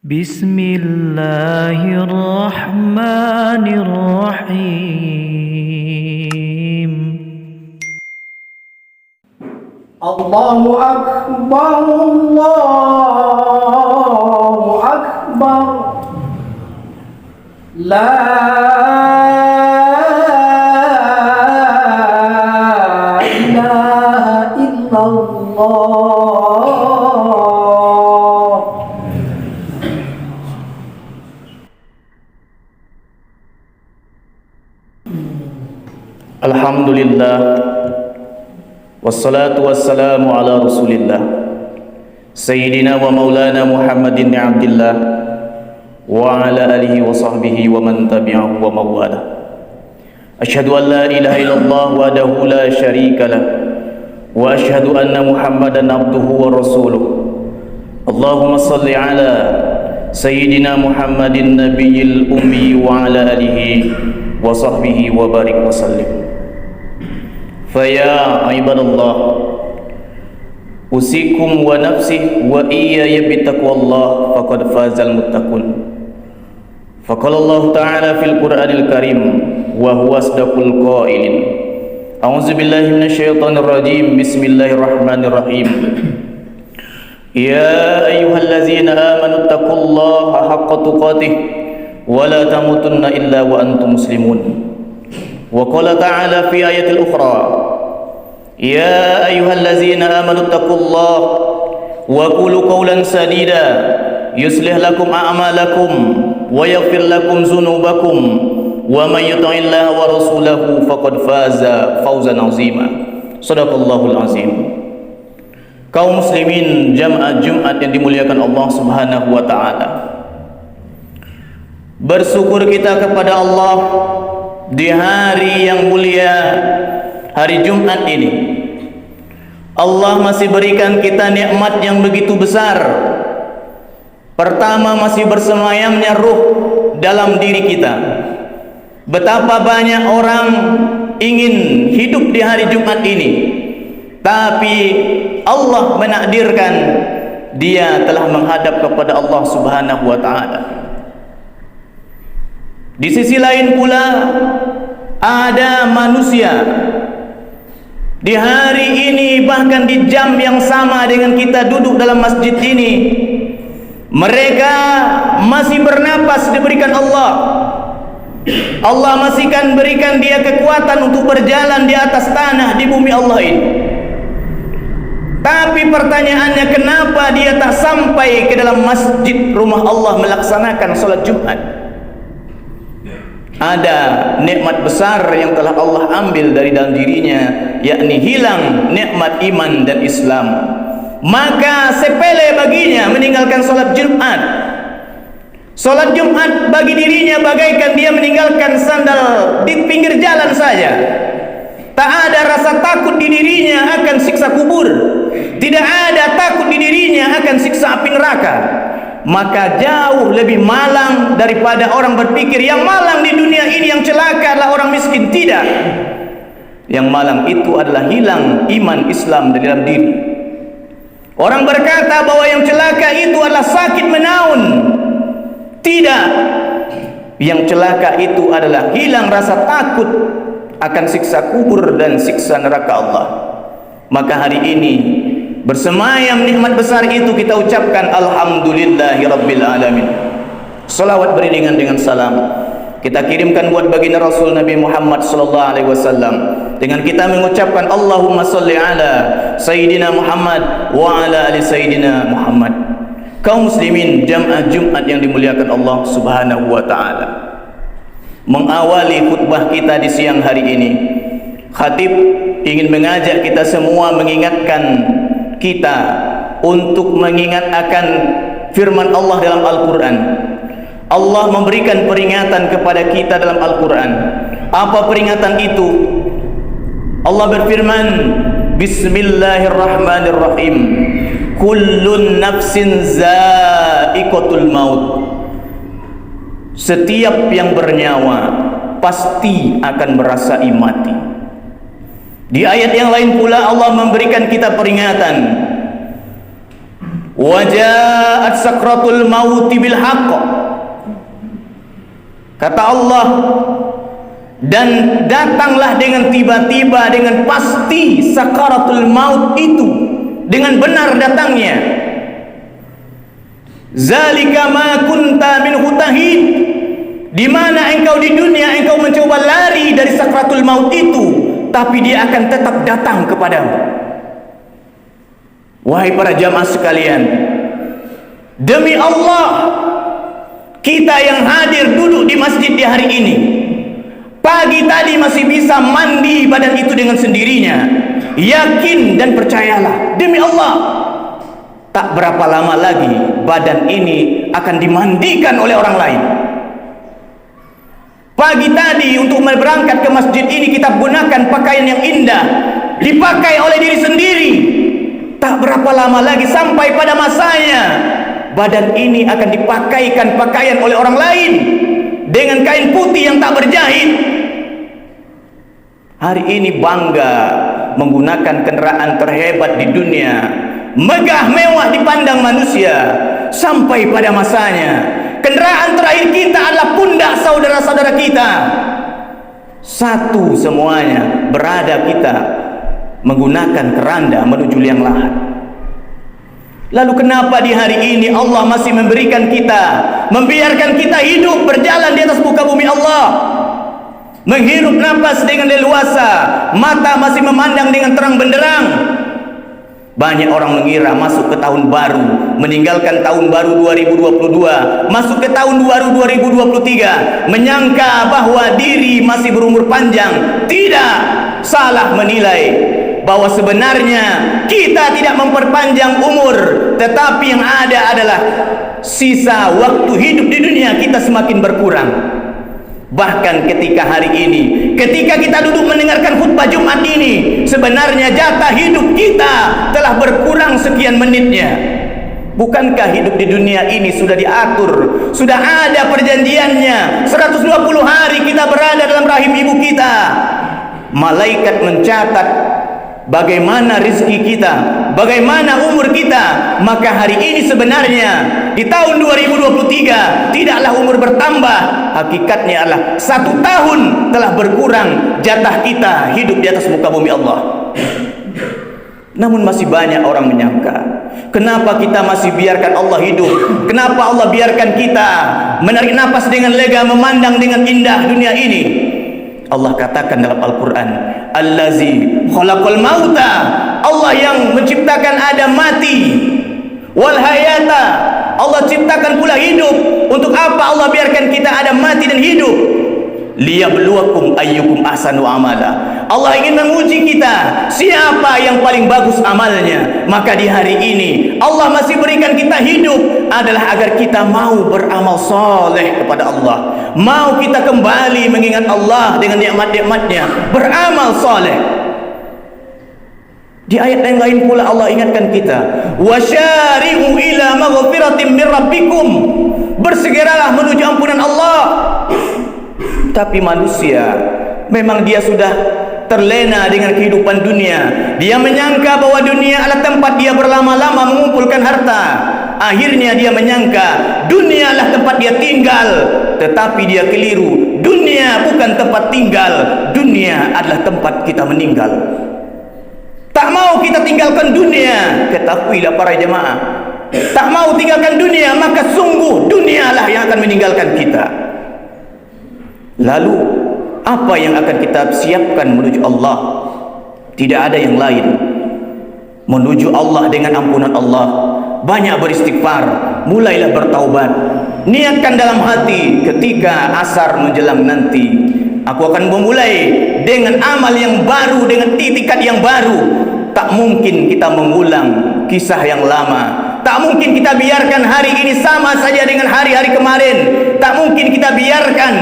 بسم الله الرحمن الرحيم الله أكبر الله أكبر لا إله إلا الله Alhamdulillah wassalatu wassalamu ala rasulillah Sayyidina wa maulana Muhammadin abdillah wa ala alihi wa sahbihi wa man tabi'ahu wa mawala. Ashhadu an la ilaha illallah wahdahu la syarika lah wa ashhadu anna Muhammadan abduhu wa rasuluh. Allahumma salli ala Sayyidina Muhammadin nabiyil ummi wa ala alihi wa sahbihi wa barik wa sallim. Faya ibadallah, usikum wa nafsi wa iyaya bitaqwallah faqad fazal muttaqun. Faqala Allah Ta'ala fil Qur'anil Karim wa huwa asdaqul qailin. A'udzu billahi minasyaitonir rajim. Bismillahirrahmanirrahim. Ya ayyuhallazina amanu taqullaha haqqa tuqatih wa la tamutunna illa wa antum muslimun. Wa qala ta'ala fi ayatil ukhra, ya ayyuhallazina amanu taqullaha wa qulu qawlan sadida yuslih lakum a'malakum wa yaghfir lakum dzunubakum wa may yuti'illaha wa rasulahu faqad faza fawzan 'azima. Shadaqallahul 'azim. Kaum muslimin jamaah Jumat yang dimuliakan Allah Subhanahu wa taala, bersyukur kita kepada Allah di hari yang mulia, hari Jumat ini. Allah masih berikan kita nikmat yang begitu besar. Pertama, masih bersemayamnya ruh dalam diri kita. Betapa banyak orang ingin hidup di hari Jumat ini, tapi Allah menakdirkan dia telah menghadap kepada Allah Subhanahu wa taala. Di sisi lain pula ada manusia di hari ini, bahkan di jam yang sama dengan kita duduk dalam masjid ini, mereka masih bernapas diberikan Allah. Allah masih kan berikan dia kekuatan untuk berjalan di atas tanah di bumi Allah ini. Tapi pertanyaannya, kenapa dia tak sampai ke dalam masjid rumah Allah melaksanakan salat Jumat? Ada nikmat besar yang telah Allah ambil dari dalam dirinya, yakni hilang nikmat iman dan Islam. Maka sepele baginya meninggalkan salat Jumat. Salat Jumat bagi dirinya bagaikan dia meninggalkan sandal di pinggir jalan saja. Tak ada rasa takut di dirinya akan siksa kubur, tidak ada takut di dirinya akan siksa api neraka. Maka jauh lebih malang daripada orang berpikir yang malang di dunia ini, yang celaka adalah orang miskin. Tidak, yang malang itu adalah hilang iman Islam dari dalam diri. Orang berkata bahwa yang celaka itu adalah sakit menaun. Tidak, yang celaka itu adalah hilang rasa takut akan siksa kubur dan siksa neraka Allah. Maka hari ini bersemayam nikmat besar itu, kita ucapkan alhamdulillahi rabbil alamin. Salawat beriringan dengan salam kita kirimkan buat baginda Rasul Nabi Muhammad sallallahu alaihi wasallam, dengan kita mengucapkan Allahumma sholli ala Sayyidina Muhammad wa ala ali Sayyidina Muhammad. Kaum muslimin jamaah Jumat yang dimuliakan Allah Subhanahu wa taala, mengawali khutbah kita di siang hari ini, khatib ingin mengajak kita semua, mengingatkan kita untuk mengingat akan firman Allah dalam Al-Quran. Allah memberikan peringatan kepada kita dalam Al-Quran. Apa peringatan itu? Allah berfirman, Bismillahirrahmanirrahim, kullun nafsin za'iqatul maut. Setiap yang bernyawa pasti akan merasai mati. Di ayat yang lain pula Allah memberikan kita peringatan, wa ja'at sakratul mauti bil haqq. Kata Allah, dan datanglah dengan tiba-tiba, dengan pasti sakaratul maut itu dengan benar datangnya. Zalika ma kunta minhu tahid, di mana engkau di dunia engkau mencoba lari dari sakratul maut itu, tapi dia akan tetap datang kepadamu. Wahai para jamaah sekalian, demi Allah, kita yang hadir duduk di masjid di hari ini, pagi tadi masih bisa mandi badan itu dengan sendirinya. Yakin dan percayalah, demi Allah, tak berapa lama lagi badan ini akan dimandikan oleh orang lain. Pagi tadi untuk berangkat ke masjid ini kita gunakan pakaian yang indah, dipakai oleh diri sendiri. Tak berapa lama lagi sampai pada masanya badan ini akan dipakaikan pakaian oleh orang lain dengan kain putih yang tak berjahit. Hari ini bangga menggunakan kendaraan terhebat di dunia, megah mewah dipandang manusia. Sampai pada masanya kendaraan terakhir kita adalah pundak saudara-saudara kita. Satu semuanya berada kita menggunakan keranda menuju liang lahat. Lalu kenapa di hari ini Allah masih memberikan kita, membiarkan kita hidup berjalan di atas muka bumi Allah, menghirup nafas dengan leluasa, mata masih memandang dengan terang benderang? Banyak orang mengira masuk ke tahun baru, meninggalkan tahun baru 2022, masuk ke tahun baru 2023, menyangka bahwa diri masih berumur panjang. Tidak, salah menilai bahwa sebenarnya kita tidak memperpanjang umur, tetapi yang ada adalah sisa waktu hidup di dunia kita semakin berkurang. Bahkan ketika hari ini, ketika kita duduk mendengarkan khutbah Jumat ini, sebenarnya jatah hidup kita telah berkurang sekian menitnya. Bukankah hidup di dunia ini sudah diatur, sudah ada perjanjiannya? 120 hari kita berada dalam rahim ibu kita. Malaikat mencatat bagaimana rezeki kita, bagaimana umur kita. Maka hari ini sebenarnya di tahun 2023 tidaklah umur bertambah, hakikatnya adalah 1 tahun telah berkurang jatah kita hidup di atas muka bumi Allah. Namun masih banyak orang menyangka, kenapa kita masih biarkan Allah hidup? Kenapa Allah biarkan kita menarik nafas dengan lega, memandang dengan indah dunia ini? Allah katakan dalam Al-Quran, Allazi khalaqal mauta, Allah yang menciptakan Adam mati, wal hayata, Allah ciptakan pula hidup. Untuk apa Allah biarkan kita Adam mati dan hidup? Liyabluwakum ayyukum ahsanu amala. Allah ingin menguji kita, siapa yang paling bagus amalnya. Maka di hari ini Allah masih berikan kita hidup adalah agar kita mau beramal soleh kepada Allah, mau kita kembali mengingat Allah dengan nikmat-nikmatnya, beramal soleh. Di ayat yang lain pula Allah ingatkan kita, wasyari'u ila maghfiratin min rabbikum, bersegeralah menuju ampunan Allah. Tapi manusia memang dia sudah terlena dengan kehidupan dunia. Dia menyangka bahwa dunia adalah tempat dia berlama-lama mengumpulkan harta. Akhirnya dia menyangka dunia adalah tempat dia tinggal, tetapi dia keliru. Dunia bukan tempat tinggal, dunia adalah tempat kita meninggal. Tak mau kita tinggalkan dunia, ketahuilah para jemaah, tak mau tinggalkan dunia, maka sungguh dunialah yang akan meninggalkan kita. Lalu apa yang akan kita siapkan menuju Allah? Tidak ada yang lain. Menuju Allah dengan ampunan Allah, banyak beristighfar, mulailah bertaubat. Niatkan dalam hati, ketika asar menjelang nanti, aku akan memulai dengan amal yang baru, dengan itikat yang baru. Tak mungkin kita mengulang kisah yang lama. Tak mungkin kita biarkan hari ini sama saja dengan hari-hari kemarin. Tak mungkin kita biarkan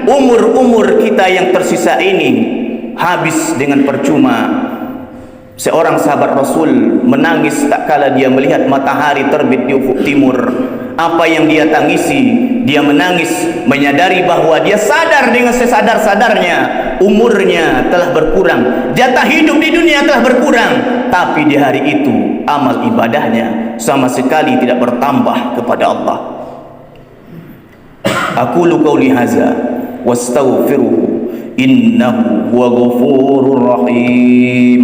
umur-umur kita yang tersisa ini habis dengan percuma. Seorang sahabat Rasul menangis tak kala dia melihat matahari terbit di ufuk timur. Apa yang dia tangisi? Dia menangis menyadari bahwa dia sadar dengan sesadar-sadarnya umurnya telah berkurang, jatah hidup di dunia telah berkurang, tapi di hari itu amal ibadahnya sama sekali tidak bertambah kepada Allah. Aqulu qauli hadza wastaghfiruhu innahu huwa ghafurur rahim.